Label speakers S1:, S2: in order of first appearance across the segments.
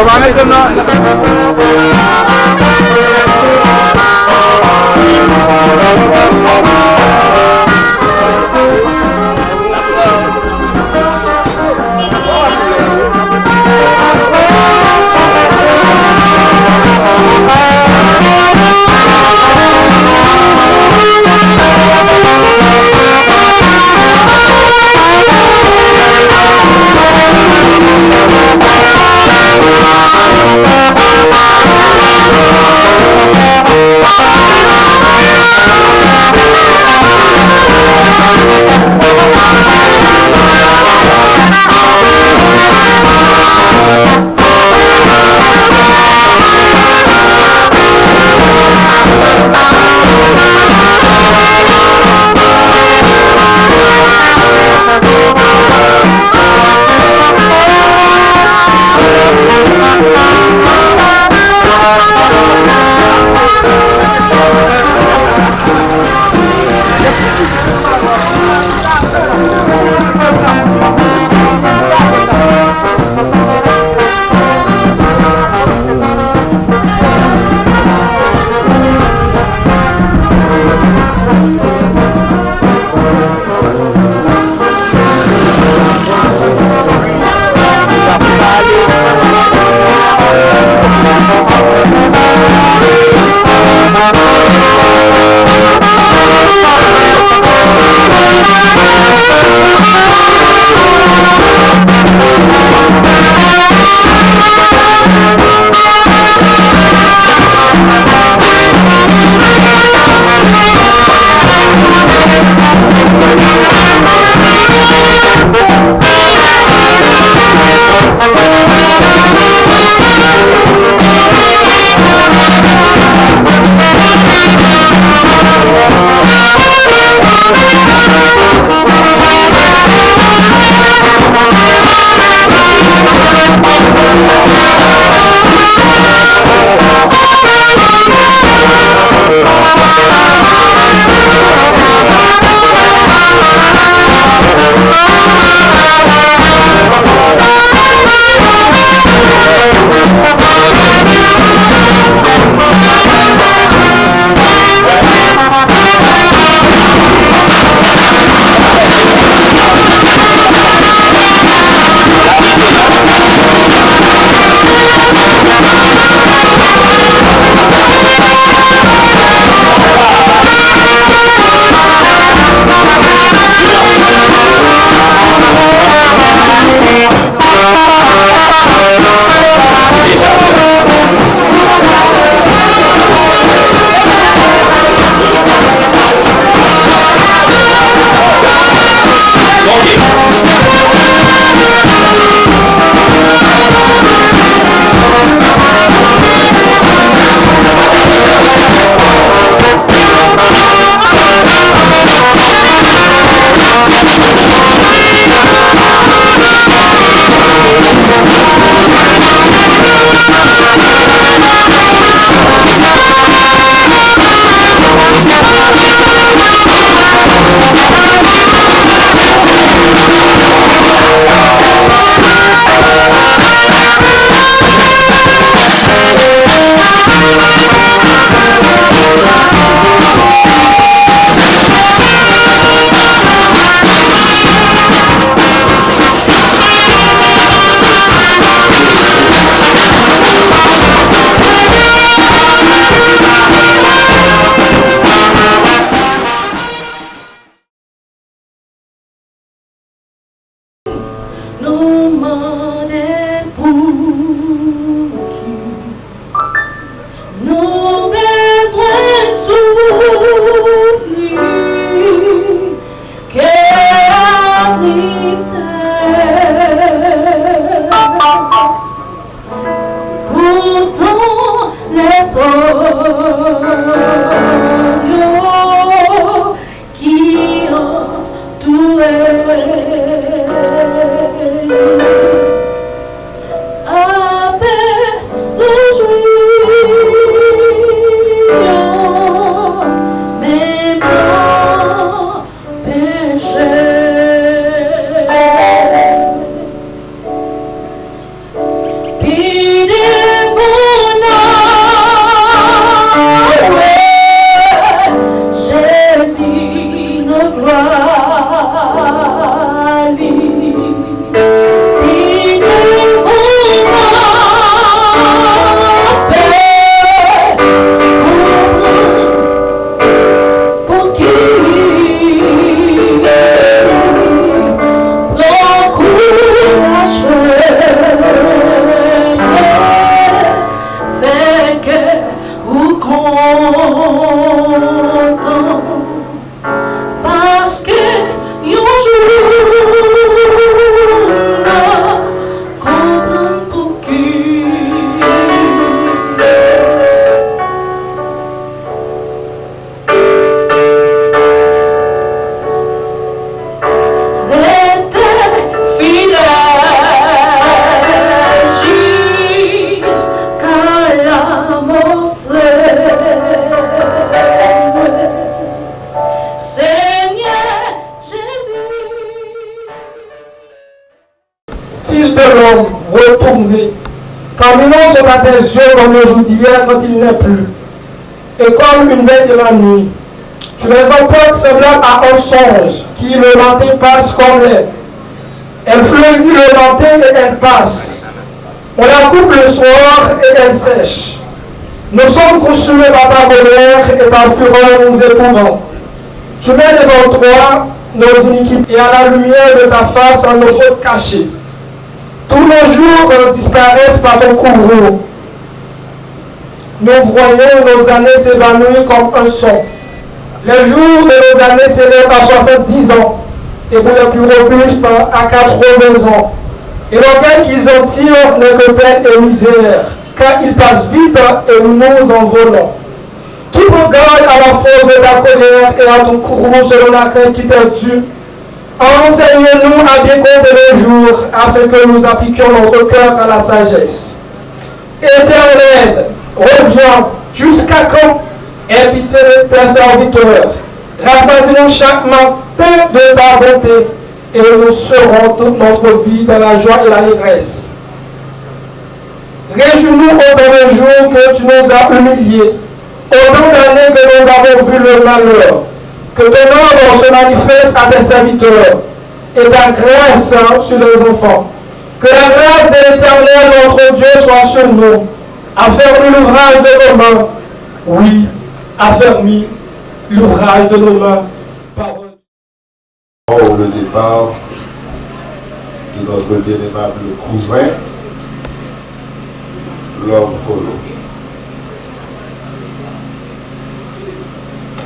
S1: প্রমাণের জন্য Caminons sur tes yeux comme le jour d'hier quand il n'est plus. Et comme une veille de la nuit, tu les emportes semblables à un songe qui le matin passe comme l'air. Elle fleurit le matin et elle passe. On la coupe le soir et elle sèche. Nous sommes consumés par ta colère et par fureur nous éprouvons. Tu mets devant toi nos iniquités et à la lumière de ta face en nos fautes cachées. Tous nos jours disparaissent par ton courroux. Nous voyons nos années s'évanouir comme un son. Les jours de nos années s'élèvent à 70 ans et pour les plus robustes à 80 ans. Et l'orgueil qu'ils en tirent n'est que peine et misère, car ils passent vite et nous nous envolons. Qui regarde à la force de ta colère et à ton courroux selon la crainte qui t'est due? Enseigne-nous à bien compter les jours, afin que nous appliquions notre cœur à la sagesse. Éternel, reviens, jusqu'à quand? Aie pitié de tes serviteurs. Rassasie-nous chaque matin de ta bonté, et nous serons toute notre vie dans la joie et l'allégresse. Réjouis-nous autant de jours que tu nous as humiliés, autant d'années que nous avons vu le malheur. Que ton œuvre se manifeste à tes serviteurs et ta grâce sur les enfants. Que la grâce de l'Éternel, notre Dieu, soit sur nous. Affermis l'ouvrage de nos mains. Oui, affermis l'ouvrage de nos mains. Parole.
S2: Le départ de notre bien-aimable cousin, l'homme Polo.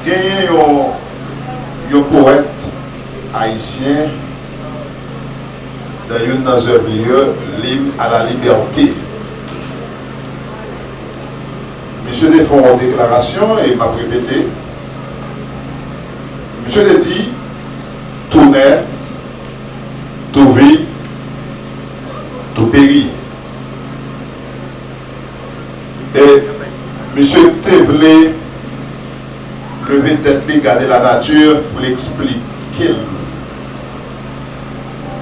S2: Gagné un poète haïtien dans une œuvre l'hymne à la liberté. Monsieur des fonds en déclaration et m'a répété. Monsieur des dit tout naît, tout vit, tout périt. Et monsieur Tevlé lever tête, regarder la nature pour l'expliquer.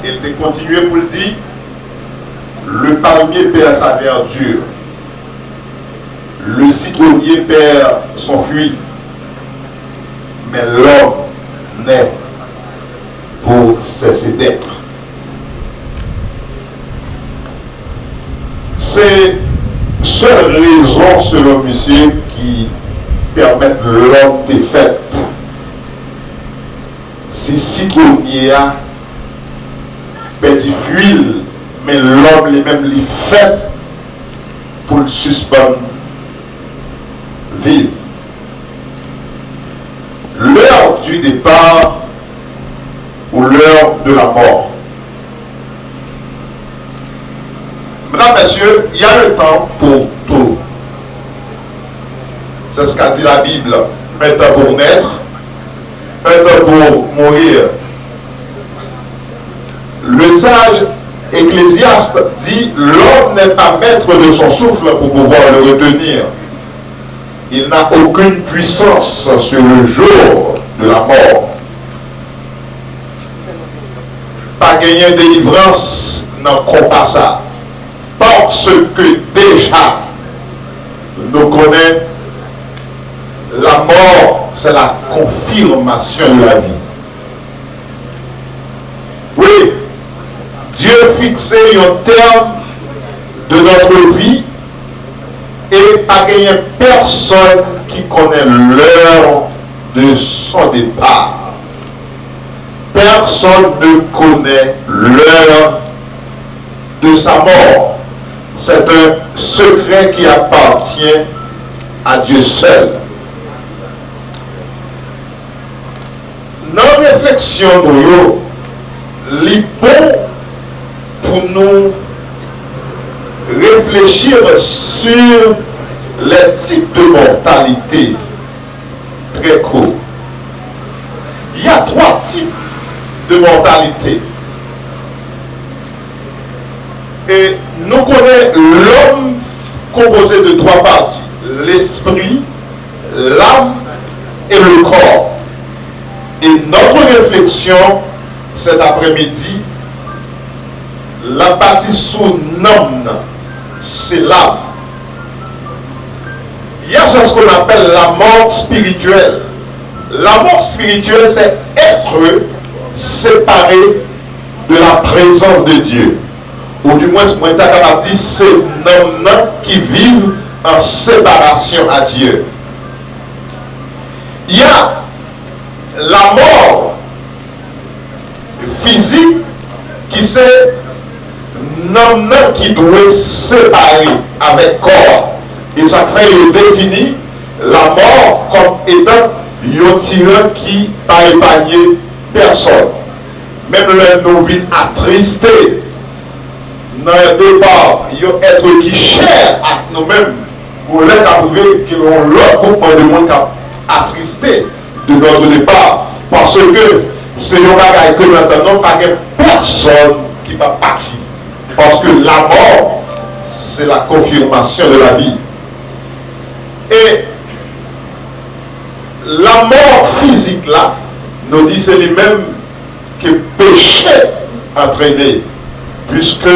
S2: Il a continué pour le dire, le palmier perd sa verdure, le citronnier perd son fruit, mais l'homme naît pour cesser d'être. C'est seule raison, selon monsieur, qui permettre l'homme de fait. Si citronnier a perdu fuil, mais l'homme lui-même lui fait pour le suspendre vivre. L'heure du départ ou l'heure de la mort. Mesdames, messieurs, il y a le temps pour tout. C'est ce qu'a dit la Bible. Un temps pour naître, un temps pour mourir. Le sage Ecclésiaste dit l'homme n'est pas maître de son souffle pour pouvoir le retenir. Il n'a aucune puissance sur le jour de la mort. Pas gagner de délivrance dans le compas ça. Parce que déjà, nous connaissons la mort, c'est la confirmation de la vie. Dieu fixé un terme de notre vie et pas gagné personne qui connaît l'heure de son départ. Personne ne connaît l'heure de sa mort. C'est un secret qui appartient à Dieu seul. Dans la réflexion de nous, il bon pour nous réfléchir sur les types de mortalité très courts. Il y a 3 types de mortalité. Et nous connaissons l'homme composé de 3 parties: l'esprit, l'âme et le corps. Et notre réflexion cet après-midi, la partie sous l'âme, c'est l'âme. Il y a ce qu'on appelle la mort spirituelle. La mort spirituelle, c'est être séparé de la présence de Dieu. Ou du moins, moi, je dis, c'est l'homme qui vit en séparation à Dieu. Il y a la mort physique qui c'est l'homme qui doit séparer avec corps. Et ça fait définir la mort comme étant un tyran qui n'a épargné personne. Même le nous vit attristé. Dans le départ, il y a un être qui cher à nous-mêmes pour l'être approuvé que l'on leur comprend de monde attristé de notre départ. Parce que c'est un bagage que nous entendons pas que personne qui va partir. Parce que la mort, c'est la confirmation de la vie. Et la mort physique là, nous dit c'est lui-même que péché entraîné. Puisque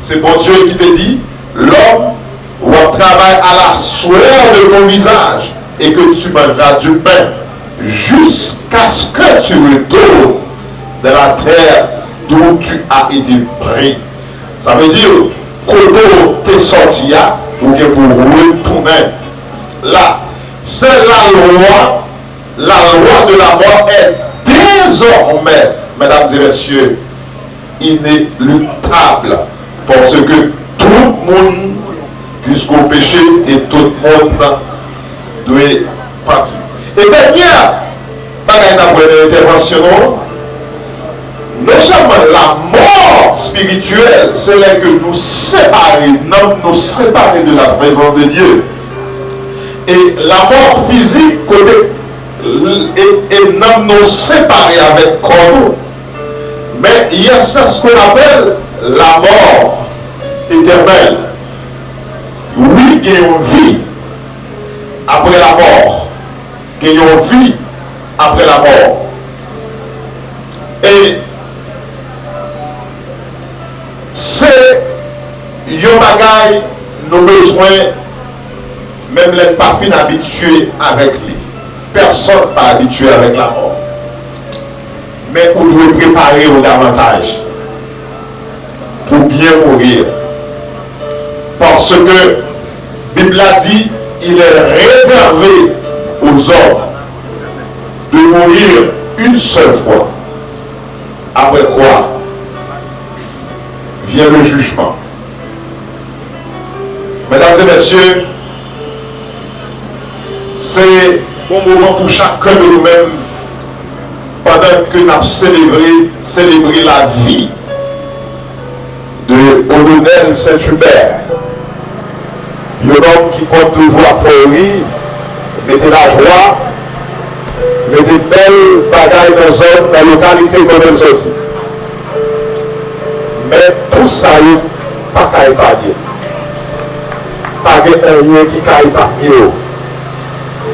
S2: c'est bon Dieu qui te dit, l'homme va travailler à la sueur de ton visage et que tu mangeras du pain jusqu'à ce que tu retournes de la terre d'où tu as été pris. Ça veut dire, quand tu es sorti ou que pour retourner là, c'est la loi de la mort est désormais, mesdames et messieurs, inéluctable. Parce que tout le monde, jusqu'au péché, et tout le monde doit partir. Et dernière, intervention, non seulement la mort spirituelle, c'est là que nous séparer de la présence de Dieu. Et la mort physique, et nous séparer avec corps. Mais il y a ce qu'on appelle la mort éternelle. Oui, il y a une vie après la mort. Il y a une vie après la mort. Et c'est un bagage, nos besoins, même les parfums habitués avec lui. Personne n'est pas habitué avec la mort. Mais on doit préparer au davantage pour bien mourir. Parce que la Bible a dit, il est réservé aux hommes de mourir une seule fois. Après quoi vient le jugement. Mesdames et messieurs, c'est un moment pour chacun de nous-mêmes pendant que nous avons célébré la vie de Olonel Saint-Hubert. Un homme qui compte toujours la folie, mettez la joie, mettez belle bagaille dans la localité comme elle sortit. Mais tout ça, il n'est pas qu'à épargner. Pas de rien qui peut épargner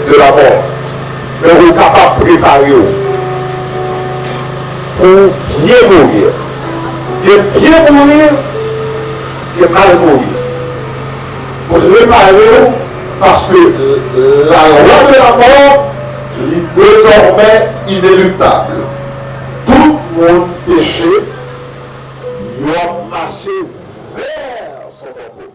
S2: de la mort. Mais vous êtes capable de préparer pour bien mourir. Et bien mourir, et mal mourir. Pour réparer, parce que la loi de la mort est désormais inéluctable. Tout le monde péché, doit marcher vers son repos.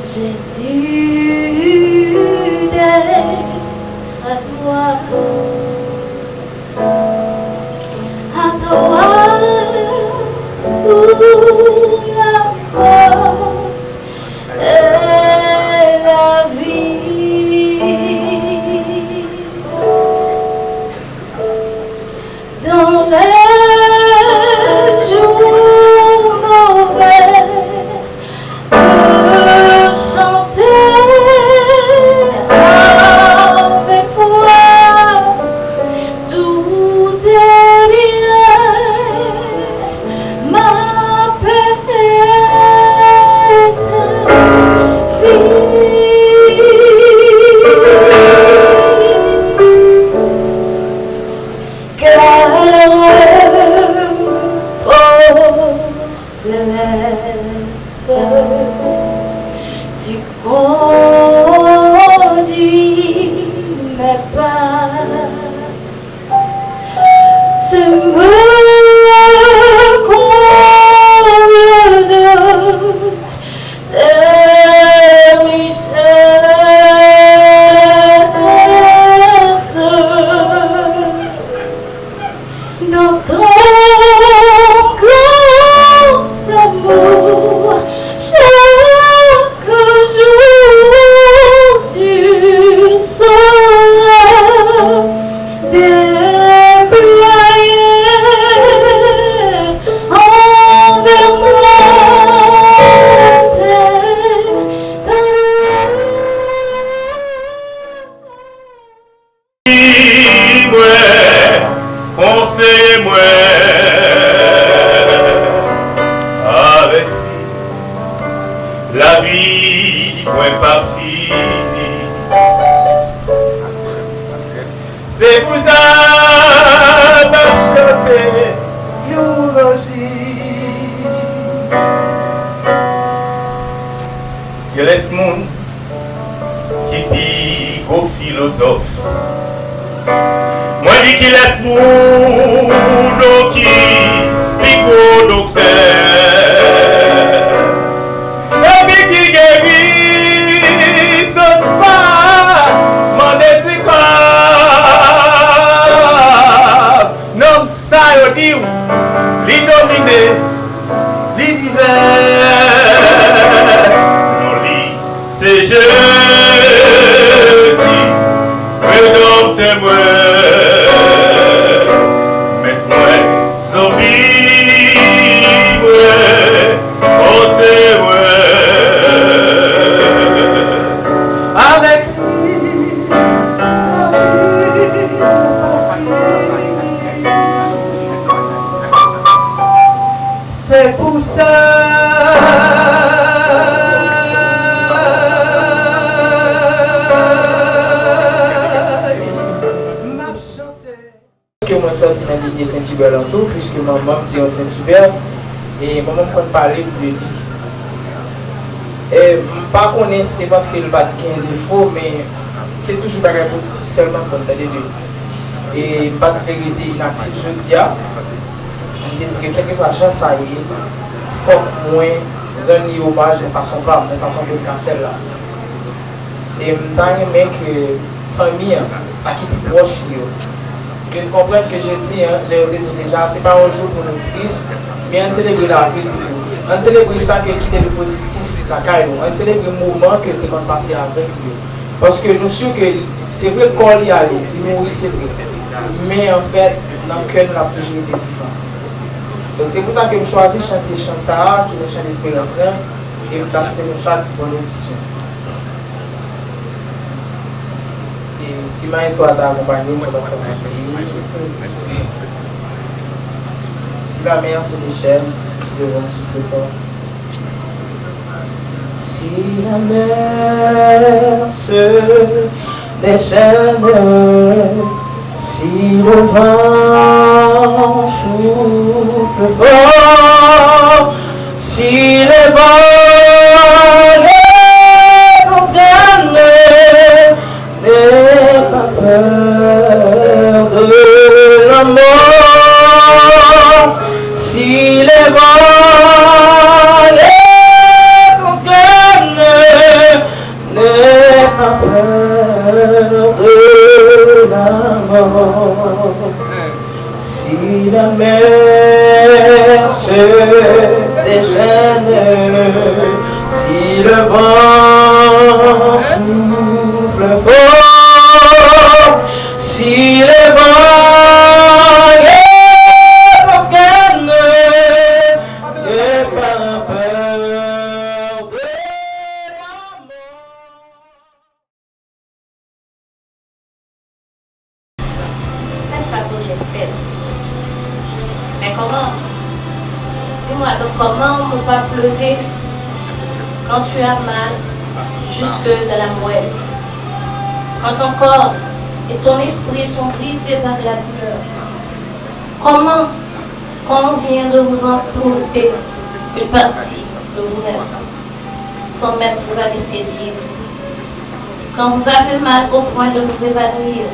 S3: Jésus d'être à toi, pour la mort et la vie. Dans les jours mauvais, chanter avec foi, tout est bien, ma paix est infinie. Car céleste, tu conduis mes pas, tu me combles de tes richesses. Dans ton grand amour, chaque jour tu sauras déployer envers moi tes
S4: Conseille-moi avec la vie moins pas finie. C'est pour ça que je chante eulogie. Que laisse monde qui dit aux philosophes. Moi dis qu'il laisse moun qui pico docteur. Et puis qui guérit saute pas m'en décicable. Non ça yo dit li dominé li divers. Non li c'est Jésus redempte-moi. C'est pour ça
S1: que moi sorti dans l'idée Saint-Hubert en tout, puisque maman c'est un Saint-Hubert et maman peut parler de lui. Et pas connaître c'est parce qu'il va qu'il y a un défaut, mais c'est toujours un positif seulement quand on a des deux. Et pas de vérité inactive, je dis à que quel que soit la chance à y il faut moins rendre hommage de façon pas, de façon que le café là. Et je me que famille, ça qui est plus proche, que nous comprenions que je dis, j'ai dit déjà, ce n'est pas un jour pour nous triste, mais on célèbre la vie, on célèbre ça qui est le positif, la caille, on célèbre le moment que nous avons passé avec lui. Parce que nous sommes que c'est vrai qu'on y allait, il mourit, c'est vrai. Mais en fait, dans le cœur, nous avons toujours été vivants. Donc c'est pour ça que je choisis de chanter le chant ça, qui est le chant d'espérance là, et je souhaite une chante pour l'édition. Et si ma histoire d'accompagner, je vais faire un pays. Si la mer se déchaîne, si le vent souffle fort. Si la mer se déchaîne, si le vent souffle fort, si Si le vent est en train n'aie pas peur de la mort. Si le vent est en train n'aie pas peur de la mort. Si la mer se déchaîne, si le vent souffle fort, si le vent est en train n'aie pas peur de la mort.
S3: C'est ça que j'ai fait. Mais comment? Dis-moi, donc comment on ne peut pas pleurer quand tu as mal jusque dans la moelle? Quand ton corps et ton esprit sont brisés par la douleur? Comment on vient de vous amputer une partie de vous-même sans mettre vous anesthésier? Quand vous avez mal au point de vous évanouir?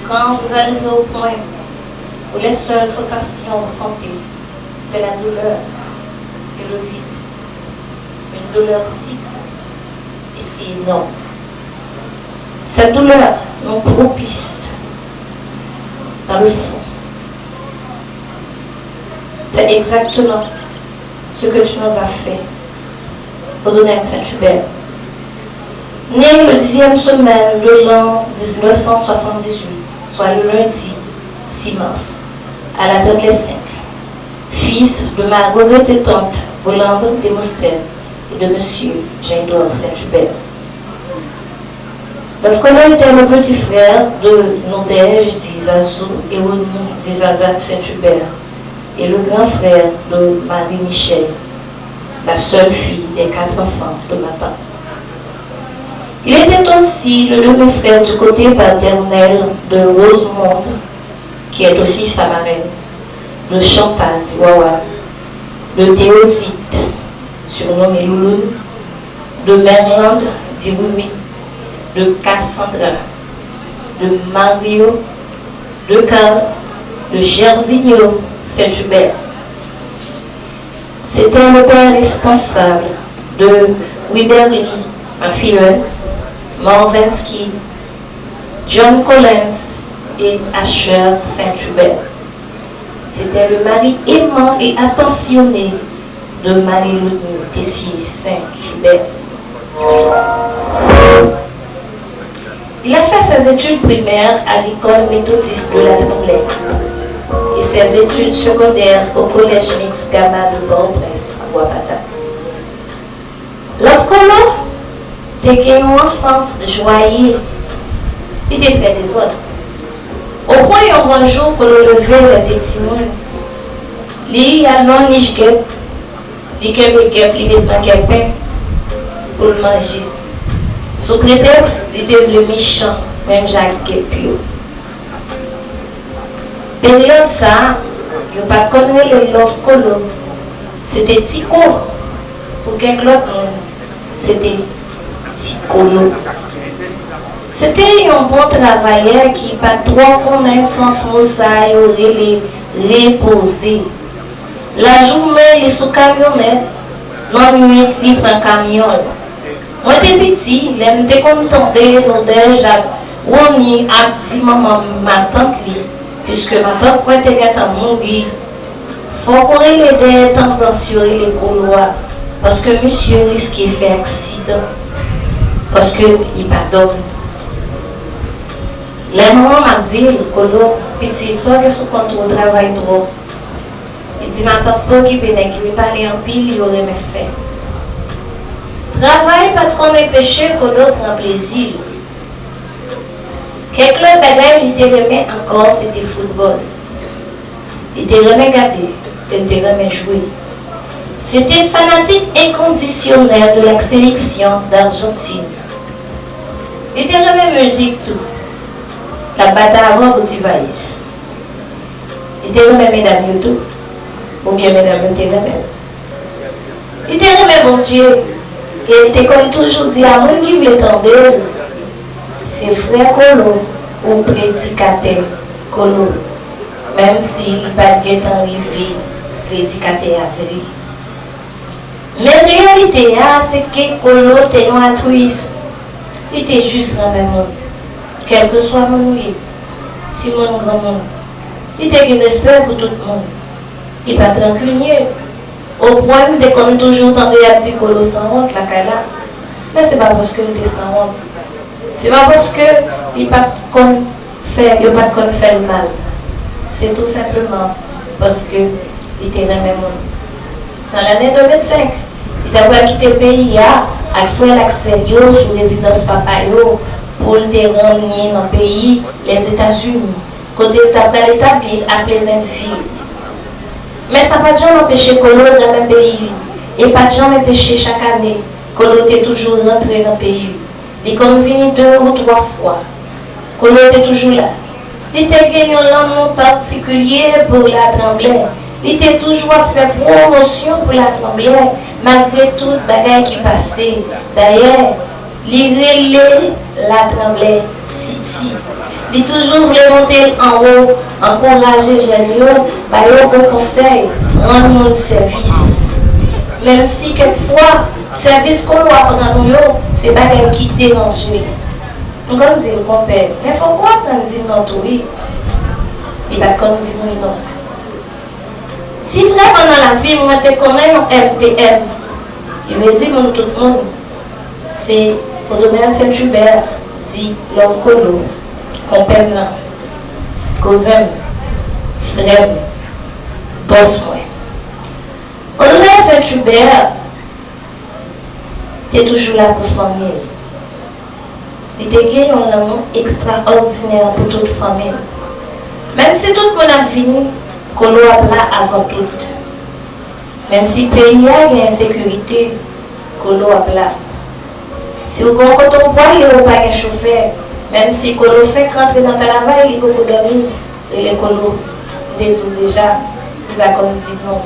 S3: Quand vous arrivez au point où les seules sensations ressentées, c'est la douleur et le vide. Une douleur si grande et si énorme. Cette douleur nous propulse dans le fond. C'est exactement ce que tu nous as fait, Audonec Saint-Hubert. Né le 10e semaine de l'an 1978, soit le lundi 6 mars, à la Tremblay 5, fils de ma regrettée tante Rolande Desmostènes et de monsieur Jean-Edouard Saint-Hubert. Le frère était le petit frère de Nodège d'Isazou et Oni d'Isazat Saint-Hubert et le grand frère de Marie-Michel, la seule fille des 4 enfants de ma tante. Il était aussi le demi-frère du côté paternel de Rosemonde, qui est aussi sa marraine, de Chantal d'Iwawa, de Théodite, surnommé Loulou, de Merlande d'Iwoumi, de Cassandra, de Mario, de Carl, de Gersigno Saint-Hubert. C'était le père responsable de Wiberly, un filleul, Morvensky, John Collins et Asher Saint-Hubert. C'était le mari aimant et attentionné de Marie-Louise Tessier Saint-Hubert. Il a fait ses études primaires à l'école méthodiste de la Tremblay et ses études secondaires au collège mixte Gamma de Port-au-Prince à Bois-Pata. Lorsque l'on était une enfance joyeuse, il était près des autres. Au point un bon jour que l'on levait le tétimoun, il y a non ni gep, il y a des pain pour le manger. Sous prétexte, il était le méchant, même Jacques Gepio. Période ça, il n'y a pas connu le love colo. C'était Tico. Pour quelques autres, c'était Ticolo. C'était un bon travailleur qui pas trop connaissance mosaïque aurait les reposer. La journée, il est sous camionnette, la nuit, il prend camion. Moi, j'étais petit, j'étais content de Jacques. On y a dit maman, ma tante, puisque ma tante, quand elle est à mourir, il faut qu'on ait des tendances sur les couloirs. Parce que monsieur risque de faire accident. Parce qu'il pardonne. Les mamans m'ont dit, le colo, petit, soit que ce contrôle travaille trop. Il dit, ma tante, pas qui peut parler en pile, il aurait mes fait. Travail pas qu'on est péché, colo prend plaisir. Quelques bagailles, il te remet encore, c'était football. Il te remet garder, il te remet jouer. C'était fanatique inconditionnel de la sélection d'Argentine. Il te remet musique tout. La bataille avant pour Tivaïs. Il te remet mesdames tout. Ou bien mesdames te remet. Il était aimé mon Dieu. Et il était comme toujours dit à moi qui voulait tomber. C'est frère Colo ou prédicateur Colo. Même s'il n'a pas de temps arrivé, prédicateur à vrai. Mais la réalité, c'est que Colo était un altruisme. Il était juste dans le même monde. Quel que soit mon lieu, si mon grand monde. Il était une espère pour tout le monde. Il n'est pas tranquille. Au point où il est toujours dans des petits Colo sans honte, la cala. Mais ce n'est pas parce qu'il était sans honte. Ce n'est pas parce qu'il n'a pas de faire mal. C'est tout simplement parce qu'il était dans le même monde. Dans l'année 2005, il a quitté le pays à faire l'accès sur les résidences papayo pour le ramener dans le pays, les États-Unis, côté de l'établi à Pleasantville. Mais ça n'a pas jamais empêché Colo dans le pays. Et pas jamais empêché chaque année. Colo était toujours rentré dans le pays. Il est comme venu 2 ou 3 fois. Colo était toujours là. Il était gagné un amour particulier pour la Tremblay. Il était toujours à faire promotion pour la Tremblay, malgré tout le bagage qui passait. D'ailleurs, il relève la Tremblay City. Il toujours voulait monter en haut, encourager les jeunes, bailler un bon conseil, rendre un service. Même si quelquefois, le service qu'on doit prendre nous, c'est pas quelqu'un qui dérange. Nous comme dire mon père, mais il faut quoi qu'on dise non tout oui. Il va comme dire non. Si vraiment dans la vie, moi je connais un MTM, je vais dire pour tout le monde, c'est pour donner un Saint-Hubert, dit Love Colo. Compagnie, cousin, frère, boss moi. On a Saint-Hubert, tu es toujours là pour famille. Il te gagne un amour extraordinaire pour toute famille. Même si tout le monde a fini, Colo a là avant tout. Même si le pays a une insécurité, Colo a là. Si vous avez un coton bois, il n'y a pas de chauffeur. Même si Colo fait rentrer dans le travail, il peut dormir. Et les Colo, déjà, il va comme dire non.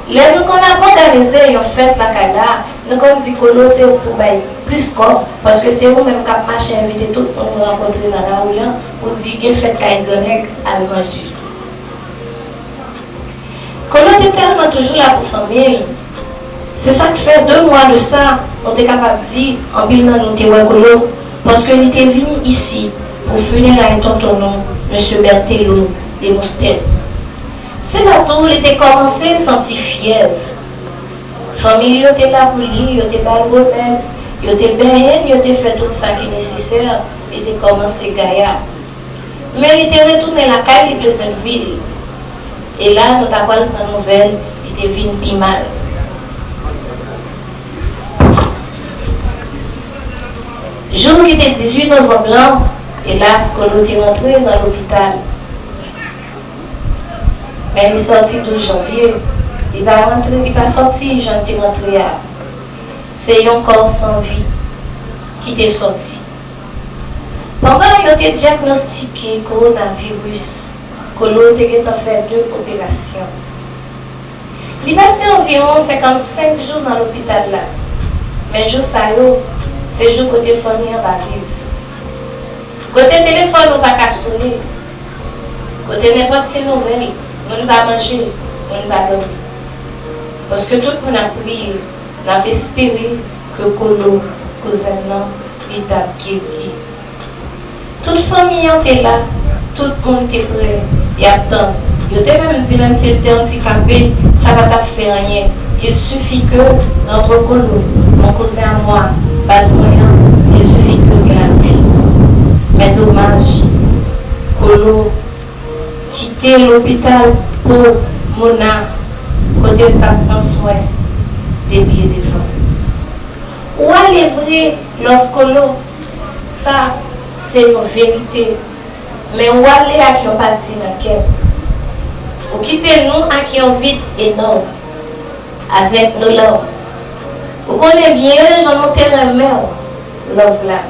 S3: Les nous qu'on a modernisé, en fait, la CADA, nous comme dit Colo, c'est pour bailler plus quoi, parce que c'est vous-même qui avez marché inviter tout le monde à rencontrer dans la rue pour dire qu'il fait qu'il y a à manger. Colo était tellement toujours là pour famille. C'est ça qui fait 2 mois de ça, on est capable de dire, en bilan, nous sommes Colo, parce qu'il était venu ici pour funérailles tonton M. Berthelot de Moustel. C'est là où il était commencé à sentir fièvre. La famille était là pour lui, il était pas le remède, il était bien, il était fait tout ça qui est nécessaire, il était commencé à gaillard. Mais il était retourné à la caille de Pleasantville. Et là, nous avons une nouvelle, il était venu plus mal. Jour qui était 18 novembre, et là, Colo est rentré dans l'hôpital. Mais il est sorti le 12 janvier. Il va sortir, j'en suis rentré. C'est un corps sans vie qui est sorti. Pendant qu'il a été diagnostiqué coronavirus, Colo a fait 2 opérations. Il a passé environ 55 jours dans l'hôpital là. Mais jour ça c'est jour côté famille va vivre. Côté téléphone, on va pas sonner. Côté n'importe quelle nouvelle, on va manger, on va dormir. Parce que tout le monde a prié, on a espéré que Colo, cousin, il t'a guéri. Toute famille était là, tout le monde était prêt, il attend. Il était même dit, même s'il était handicapé, ça ne va pas faire rien. Il suffit que notre Colo, mon cousin à moi, base moyen, il suffit que la vie. Mais dommage, Colo quitter l'hôpital pour Mona, côté de prendre soin des billets de femmes. Où est vrai, l'offre Colo? Ça, c'est une vérité. Mais où est à qui on partit dans le cœur? Ou quitter nous à qui on vide énorme, avec nos larmes. Vous connaissez bien, j'en ai remis l'offre là.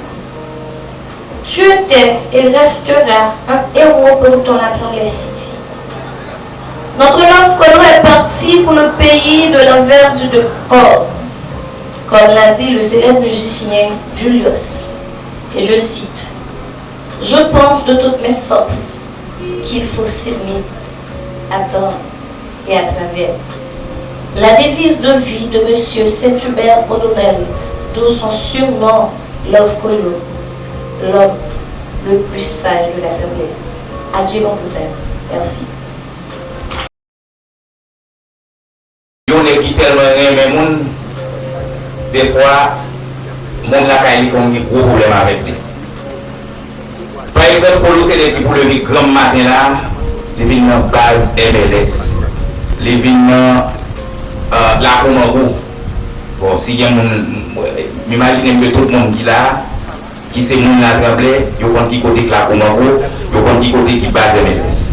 S3: Tu étais et resteras un héros pour ton Tremblay City. Notre love Colo est parti pour le pays de l'envers du décor, comme l'a dit le célèbre musicien Julius. Et je cite: je pense de toutes mes forces qu'il faut s'aimer, attendre et à travers. La devise de vie de M. Saint-Hubert O'Donnell, d'où son surnom Love Colo, l'homme le plus sage de la terre. Adieu mon cousin. Merci.
S5: On est qui tellement aimé moun, des fois, moun la caille comme un gros problème avec lui. Par exemple, pour nous, c'est l'équipe pour le grand matin là, les vignes base MLS, les vignes la Comango. Bon, si y a moun, m'imagine que tout le monde qui là, qui c'est moun la Tremblay, yo compte qui côté la Comango, yo compte qui côté qui base MLS.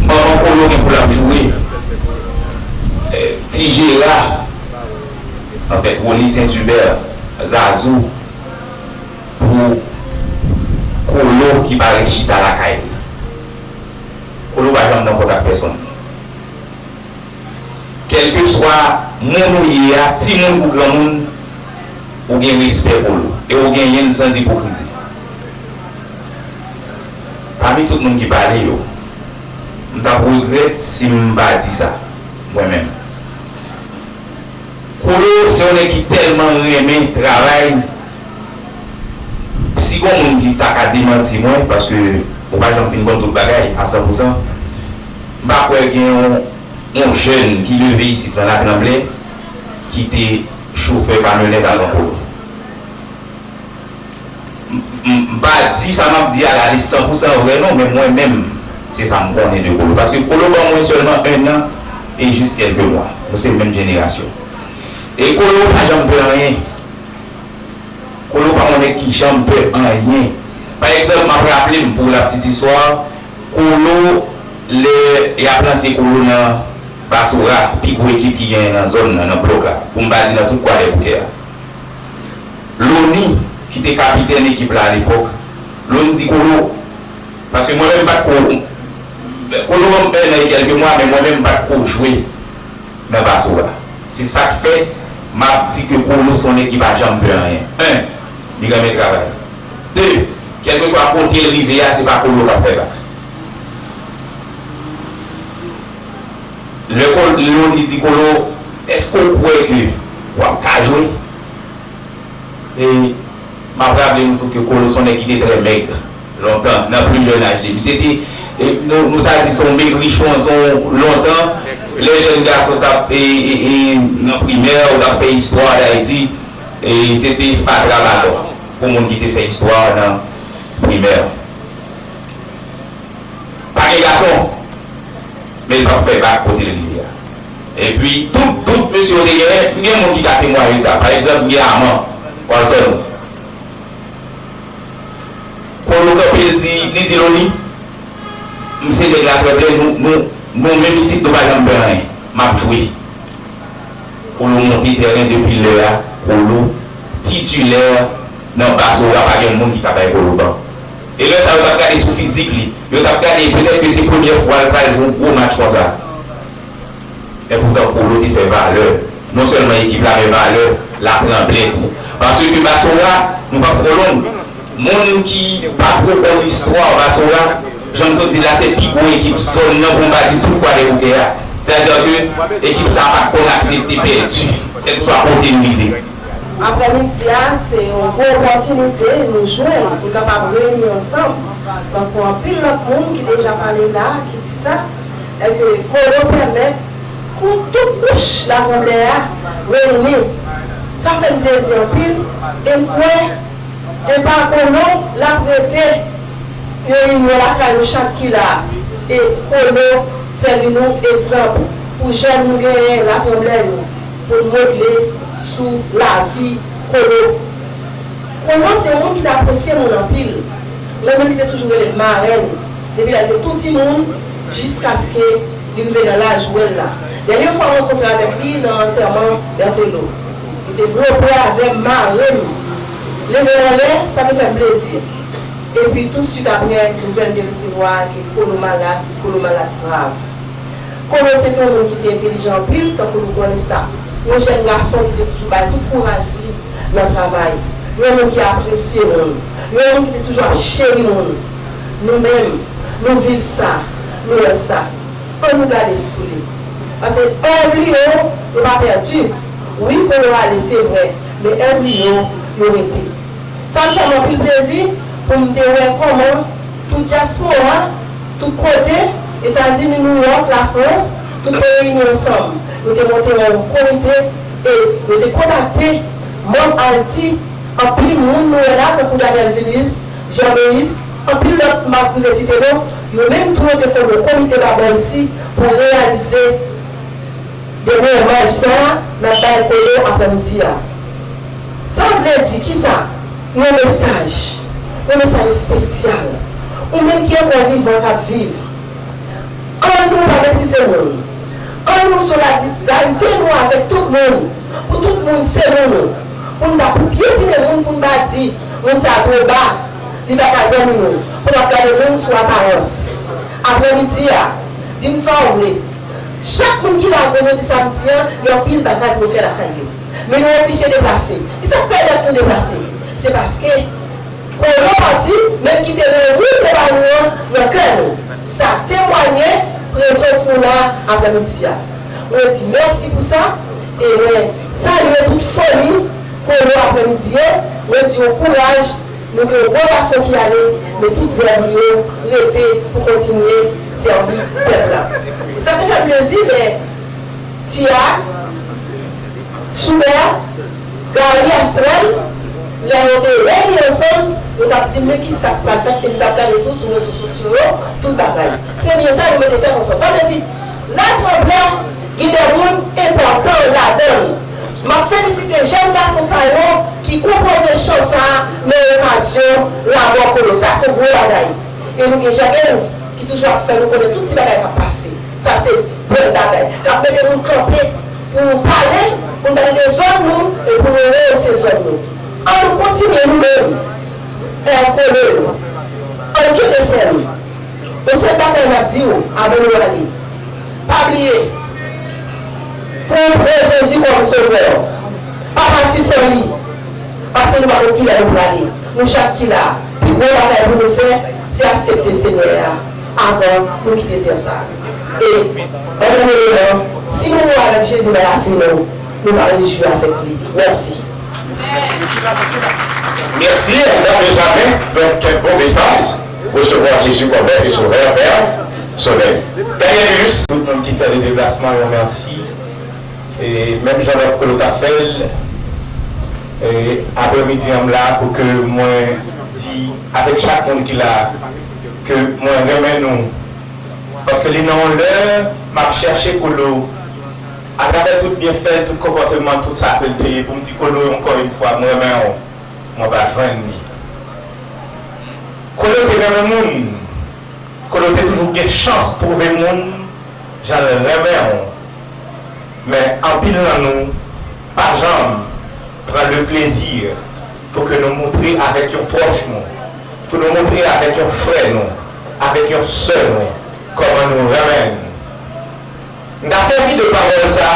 S5: Maman Polo qui pour la jouer. TG là, en fait, Wally Saint-Hubert, Zazou, pour Colo qui va réchiter à la caille. Colo va jamais dans la personne. Quel que soit mon ouïe, si mon ou grand monde, ou bien respect pour lui, et ou bien sans hypocrisie. Parmi tout le monde qui parle, je regrette si je ne dis pas ça, moi-même. Colo, c'est un qui tellement aimé le travail. Si on me dit que tu as démenti moi, parce que on va jamais faire tout le bagage à 100%, je ne sais pas qu'il y a un jeune qui levé ici dans la Tremblay, qui était chauffeur camionnette dans le Colo. Je ne sais pas si ça m'a dit à la 100% vrai, non, mais moi-même, c'est ça que je connais de Colo. Parce que Colo, moi seulement 1 an et juste quelques mois. C'est la même génération. Et Colo n'a jamais fait rien. Colo n'a qui jamais fait rien. Par exemple, je me rappelle pour la petite histoire, Colo, il y a placé Colo dans Basura, puis pour l'équipe qui vient dans la zone, dans le bloc, pour me dire dans tout quoi les bouquets. Loni, qui était capitaine de l'équipe à l'époque, Loni dit Colo, parce que moi-même, pas Colo. Colo m'a fait quelques mois, mais moi-même, pas pour jouer dans Basura. C'est ça qui fait. M'a dit que Colo son équipe a jamais fait rien. 1, il a mis le travail. 2, quel que soit côté le rivière, c'est pas Colo qui a fait. Le Colo dit Colo, est-ce qu'on pourrait que on a joué? Et m'a rappelé que Colo son équipe était très maigre, longtemps, dans le plus jeune âge. C'était, nous avons dit son maigrichon longtemps. Les jeunes garçons en primaire, on a fait histoire d'Haïti et c'était pas grave pour les gens qui fait histoire dans la primaire. Pas les garçons, mais ils n'ont pas fait bac côté de l'hiver. Et puis, tout monsieur de guerre, il y a des gens qui ont témoigné ça. Par exemple, il y a Amand, Walson. Pour le cas, il dit Loni, c'est des gars nous-mêmes ici, nous ne pouvons pas faire rien. M'a joué. Pour nous monter terrain depuis l'heure, pour nous titulaire, dans le Basura, pas de monde qui travaille pour nous. Et là, ça va regarder sur physique. Il va regarder peut-être que c'est la première fois qu'il joue un gros match comme ça. Et pourtant, pour nous, il fait valeur. Non seulement l'équipe la fait valeur, la prend plein coup. Parce que Basura, nous ne pouvons pas prolonger. Monde qui n'a pas trop de l'histoire, Basura, j'en dis là, c'est plus gros équipe, zone non, on va dire tout quoi les bouquets. C'est-à-dire que l'équipe, ça va pas accepter perdu, qu'elle soit continuité.
S6: Après-midi, c'est une bonne opportunité de nous joindre pour capable réunir ensemble. Donc, pour un pile de monde qui déjà parlé là, qui dit ça, et que Colo permet que toute couche la Tremblay réunir. Ça fait une deuxième pile, et moi, et par Colo, la prêter. Il y a la caille chaque qui là et Colo c'est nous exemple pour jeunes nous gagner la problème pour modeler sous la vie Colo. Colo c'est un monde qui apprécie mon empile. Le monde qui est toujours le marraine depuis là de tout petit monde jusqu'à ce qu'il arrive dans l'âge où elle là. Dernière fois on rencontre avec lui dans l'enterrement Berthelot. Il développé avec marraine. Les relais ça me fait plaisir. Et puis tout de suite après, nous venons de recevoir que Colo malade grave. Colo c'est un monde qui est intelligent pile, tant que nous connaissons ça. Un jeune garçon qui est toujours tout courage dans le travail. Un monde qui apprécie le monde. Un monde qui est toujours chéri le monde. Nous-mêmes, nous vivons ça, nous faisons ça. On nous garde sous lui. Parce que un lion n'est pas perdu. Oui, qu'on va aller, c'est vrai. Mais un lion, il aurait été. Ça me fait mon plus plaisir pour me dire comment tout diaspora, tout côté, États-Unis, New York, la France, tout est réuni ensemble. Nous avons monté un comité et nous avons contacté mon Haïti, en plus de monde, nous sommes là, pour Daniel Villis, Jean-Moïse, en plus de Marc Université, nous même tout le fait le comité là-bas ici pour réaliser des magistrats dans le pays après-midi. Ça veut dire qui ça? Un message spécial, ou même qui est encore vivant qu'à vivre. En nous avec le monde, en nous solidarité nous avec tout le monde, pour tout le monde c'est nous, pour nous piétiner le monde, pour nous dire, on s'est trop bas, il va pas nous, pour nous faire le monde sur apparence. Après-midi, dis-nous ça on voulait. Chaque monde qui a besoin de samedi, il y a un pile de bagages pour faire la caillou. Mais nous sommes obligés de déplacer. Ils sont pas d'être déplacés. C'est parce que quand on est parti, même qui était le route de la nuit, il y a que nous. Ça témoignait présence nous là après-midi. On dit merci pour ça. Et saluer toute famille pour l'après-midi. On dit au courage, nous avons une relation qui allait, mais toutes les amis l'été pour continuer à servir le peuple. Ça me fait plaisir, les Tia, Schubert, Gary Astrel, les réunis ensemble, nous avons dit, mais qui ça va faire que nous avons tous sur les réseaux sociaux, tout le bagage. C'est bien ça, nous mettons ensemble. On dit, le problème, il y a des gens importants là-dedans. Je félicite les jeunes garçons qui composent les choses à l'occasion, la mort pour nous. Ça, c'est gros bagaille. Et nous, les jeunes qui toujours fait, nous connaissons tout ce qui va passer. Ça, c'est bon bagaille. Quand nous camper pour parler, pour donner des zones, nous, et pour nous réussir ces zones. Nous. On continue nous-mêmes. Et on connaît nous. On quitte les fermes. On s'est battu à dire, avant de aller. Pas oublier. Pour Jésus comme sauveur. Pas partir sans lui. Parce que nous avons qu'il a nous aller. Nous chaque qui là. Puis nous avons pour nous faire, c'est accepter le Seigneur avant nous quitter ça. Et si nous sommes avec Jésus dans la fin, nous allons jouer avec lui. Merci.
S5: Merci, Madame Benjamin. Donc, quel bon message. Recevoir Jésus comme Père et Sauveur, Père, Sauveur. Daniel Villis.
S7: Tout le monde qui fait des déplacements, je remercie. Et même Jean-Marc Colotafel, après-midi, là pour que moi dis avec chaque monde qui l'a, que moi remets nous. Parce que les noms-là, m'a cherché Colo. À travers tout bien fait, tout comportement, tout ça, pour me dire Colo encore une fois, moi remets moi va joindre. Colo est vraiment monde. Colo est toujours une chance pour le monde. J'en remets. Mais en pile dans nous, par exemple, prendre le plaisir pour que nous montrions avec un proche, pour nous montrer avec un frère, avec un soeur, comment nous ramène. Dans servi de parole ça,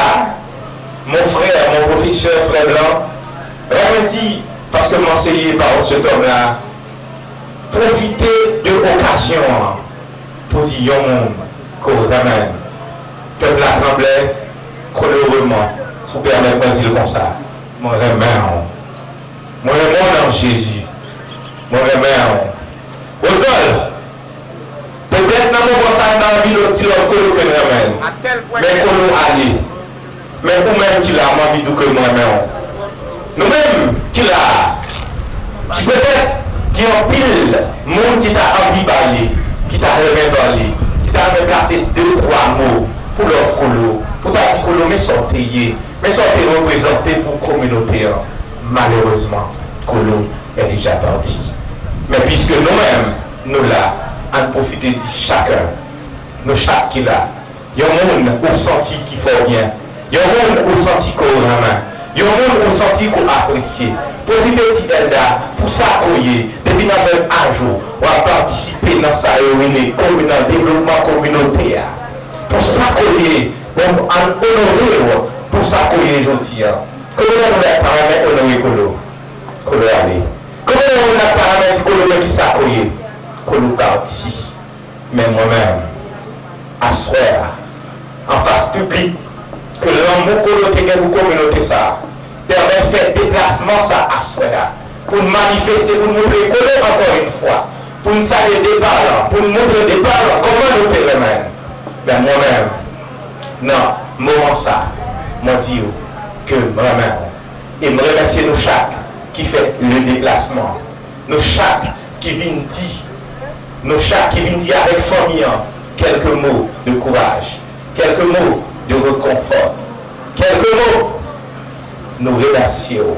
S7: mon frère, mon professeur, frère Blanc, dit, parce que m'enseigner par cet homme-là, profiter de l'occasion pour dire au monde qu'on ramène. Peuple la tremblait, colorement, si vous permettez de dire comme ça, mon remède, mon remède en Jésus, mon remède. Osol, peut-être dans mon passage dans la vie, l'autre colo que nous remède, mais colo aller, mais vous-même qui l'a, moi, je dis que mon remède. Nous-mêmes qui l'a, qui peut-être qui ont pile, monde qui t'a envie de parler, qui t'a remède parler, qui t'a remplacé 2-3 mots pour l'offre colo. Pour ta dire que mais sortez représenté pour la communauté. Malheureusement, Colo est déjà parti. Mais puisque nous-mêmes, nous là, en profiter de chacun, nous chaque qui là, il y a un monde où senti qu'il faut bien, il y a un monde où senti qu'on ramène, il y a un monde où senti qu'on apprécie. Profitez de Elda pour s'accoyer, de puis dans un jour, on va participer dans ça et le développement communautaire. Pour ça qu'on est, on honorer pour ça qu'on est aujourd'hui. Comment on a paramètres honorer Colo aller? Comment on a paramètres Colo qui s'accoyer? Colo parti. Mais moi-même, à soir, en face publique, que l'amour Colo te gagne pour communauté ça, permet de faire déplacement ça à soir. Pour manifester, pour montrer Colo encore une fois, pour nous saluer des parents, pour nous montrer des parents, comment nous te remènent. Mais moi-même, non, moment ça, moi dis que vraiment, et me remercier nous chaque qui fait le déplacement, nous chaque qui vient dire, nous chaque qui vient dire avec famille quelques mots de courage, quelques mots de réconfort, quelques mots, nous remercions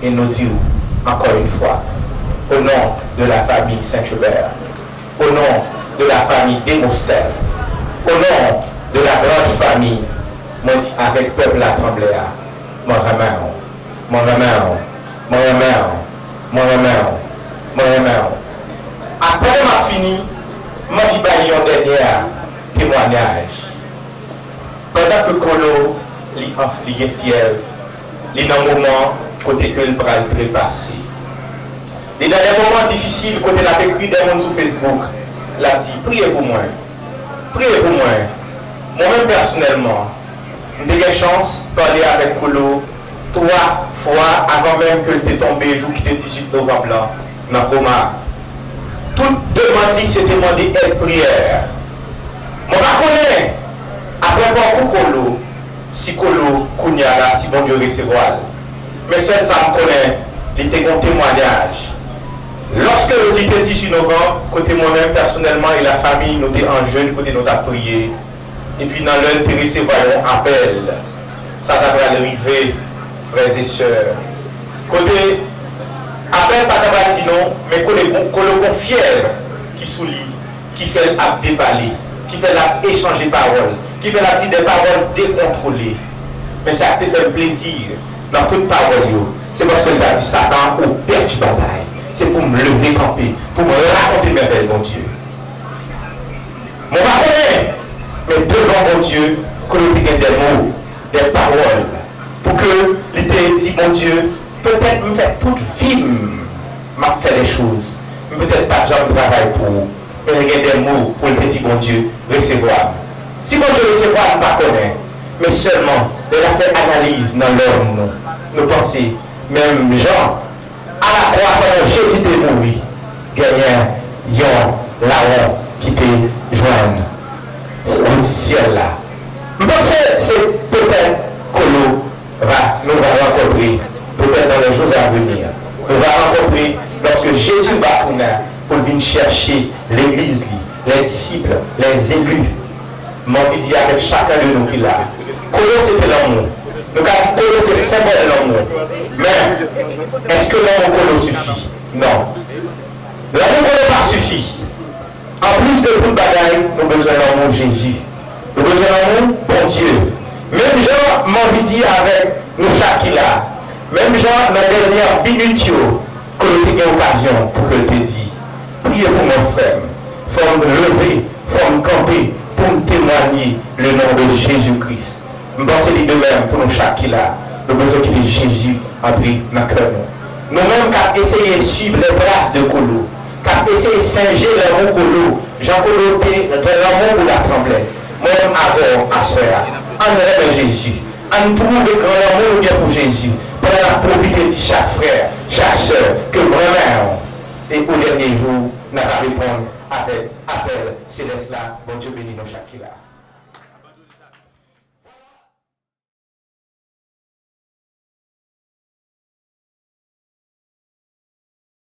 S7: et nous disons encore une fois, au nom de la famille Saint-Hubert, au nom de la famille Desmostel, au nom de la grande famille, moi dis avec peuple à trembler, mon remède. Après m'a fini, moi dis un dernier témoignage. Pendant que Colo est fier, il est dans le moment côté que le bras est passé. Et dans les moments difficiles, côté la écrit des gens sur Facebook, l'a dit, priez pour moi. Priez pour moi. Moi-même personnellement, j'ai eu la chance de parler avec Colo 3 fois avant même que le tombé le jour qui était 18 novembre dans le coma. Toute demande, c'était demander aide prière. Je ne connais pas, après beaucoup Colo, si Colo, Kounia, si bon Dieu recevoir. Mais celle ça me connaît, il était un témoignage. Lorsque le 18 novembre, côté moi-même personnellement et la famille, nous étions en jeûne, côté nous avons prié. Et puis dans l'heure de recevoir un appel, ça devrait arriver, frères et sœurs. Côté appel, ça devrait dire non, mais qu'on est fier qui soulit, qui fait la déballer, qui fait la échanger paroles, qui fait la dire des paroles décontrôlées. Mais ça te fait plaisir dans toute parole. C'est parce que il a dit Satan au père du bataille. C'est pour me lever camper, pour me raconter mes belles, mon Dieu. Mon partenaire, mais devant mon Dieu, que nous ayons des mots, des paroles, pour que l'idée dit, mon Dieu, peut-être me faire toute vie, m'a fait les choses, mais peut-être pas jamais de travail pour vous, mais il y a des mots pour le petit mon Dieu recevoir. Si mon Dieu recevoir, ne pas connaître, mais seulement, il a fait analyse dans l'homme, nous pensons, même Jean, à la croix, quand Jésus est mort, gagnant, yon, là-haut, qui peut joindre au ciel là. Je pense que c'est peut-être que nous va rencontrer, peut-être dans les jours à venir, nous va rencontrer lorsque Jésus va tourner pour venir chercher l'église, les disciples, les élus. Mon dit avec chacun de nous qui là. Comment c'était l'amour? Nous avons dit que c'est symbole de l'amour. Mais est-ce que l'amour suffit? Non. L'amour ne pas suffit. En plus de tout bagaille, nous avons besoin de l'amour Jésus. Nous avons besoin de l'amour pour Dieu. Même Jean m'a dit avec nous chaque qui là. Même Jean, dans la dernière minute, que nous avons eu l'occasion pour que je te dise, priez pour mon frère. Il faut me lever, il faut me camper pour me témoigner le nom de Jésus-Christ. Je pense que c'est de même pour nous chaque qui là. Nous avons besoin que Jésus entre dans le cœur. Nous-mêmes, qui avons essayé de suivre les traces de Colo, qui avons essayé de singer l'amour Colo, Jean Colo était l'amour ou la tremblait. Moi-même, avant, à ce moment-là, on rêve Jésus. On prouve que l'amour est pour Jésus. Pour la profiter de chaque frère, chaque soeur, que vraiment, et au dernier jour, n'a pas répondu à appel céleste là. Bon Dieu bénit nos chaque là.